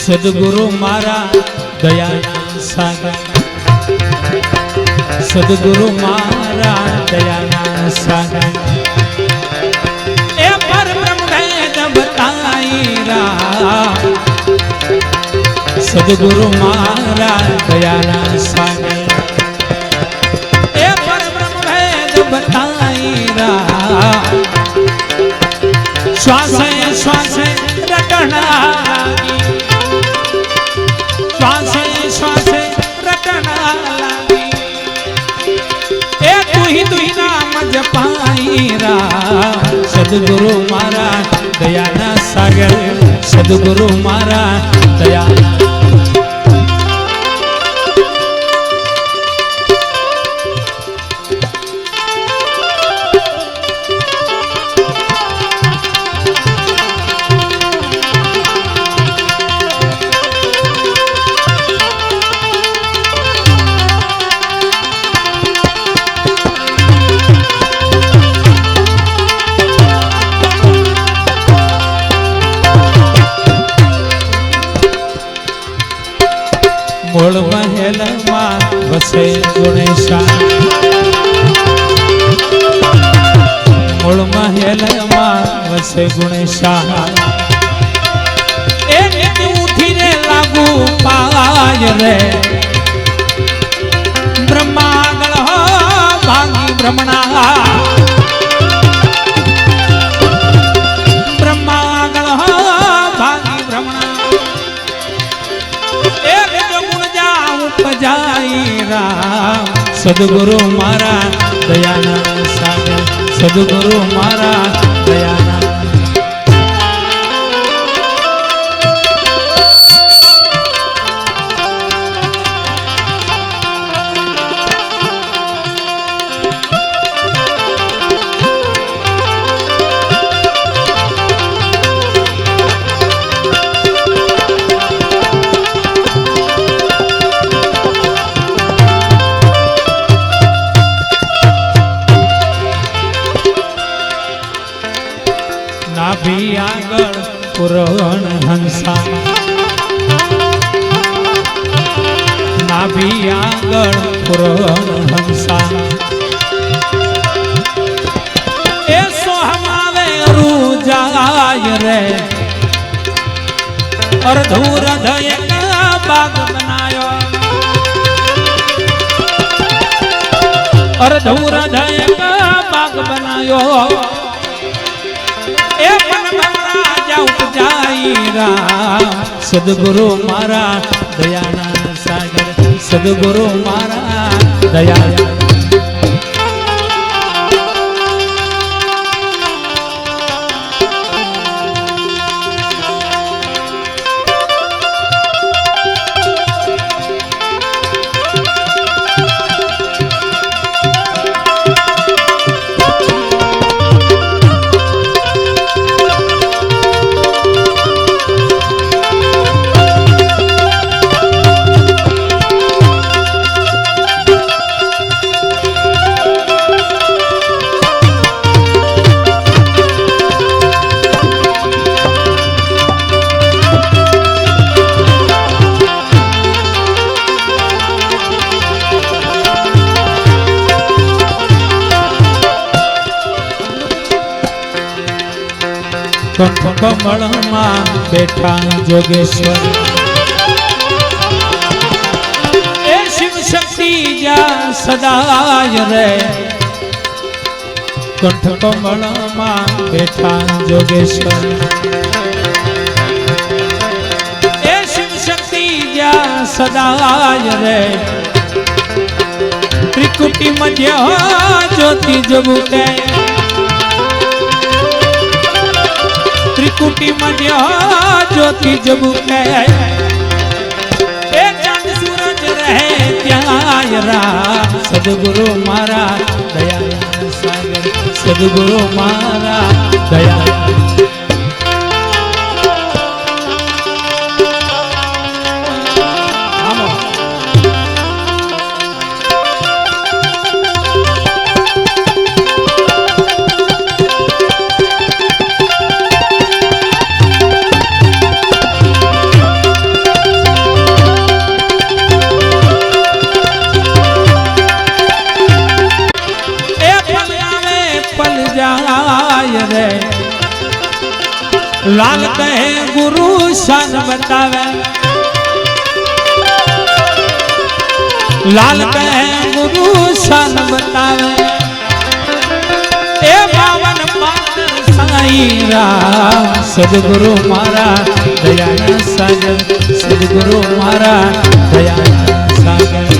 સદગુરુ મારા દયાના સાગર, સદગુરુ મારા દયાના સાગર, એ પરબ્રહ્મ વેદ બતાઈ રા, સદગુરુ મારા દયાના સાગર, એ પરબ્રહ્મ વેદ બતાઈ રા, શ્વાસે શ્વાસે રટણા લાગી, શ્વાસે શ્વાસે રટણા લાગી, એ તુહી નામ જપાઈ રા, સદગુરુ મારા દયાના સાગર, સદગુરુ મારા દયાના મૂળ મહેલમાં વસે ગુણેશા, મૂળ મહેલમાં વસે ગુણેશા, એ ઉઠીને લાગુ પાય રે, બ્રહ્માગળ હો ભાંગી ભ્રમણા, બ્રહ્માગળ હો ભાંગી ભ્રમણા, ઉપજાઈ રા, સદગુરુ મારા દયાના સાગર, સદગુરુ મારા દયાના નાભી આગળ પુરણ હંસા, નાભી આગળ પુરણ હંસા, એ સોહમાવે રૂજાય રે, અર્ધૂર હૃદય બાગ બનાયો, અર્ધૂર હૃદય બાગ બનાયો, એ મન રાજા ઉપજાઈ રા, સદગુરુ મારા દયાના સાગર, સદગુરુ મારા દયાના કમળમાં બેઠા જોગેશ્વર, એ શિવ શક્તિ જા સદાય રે, કંઠ કમળમાં બેઠા જોગેશ્વર, એ શિવ શક્તિ જા સદાય રે, ત્રિકુટી મધ્ય જ્યોતિ જગુતે, ત્રિકુટી મધ્ય જ્યોતિ જગુતે, એ ચાંદ સૂરજ રહે ત્યાં રા, સદગુરુ મારા દયાના સાગર, સદગુરુ મારા દયાના જાય રે લાલ કહે ગુરુ શાન બતાવે લાલ કહે ગુરુ શાન બતાવે એ બાવન પાત્ર સાઈરા સદગુરુ મારા દયાના સાગર સદગુરુ મારા દયાના સાગર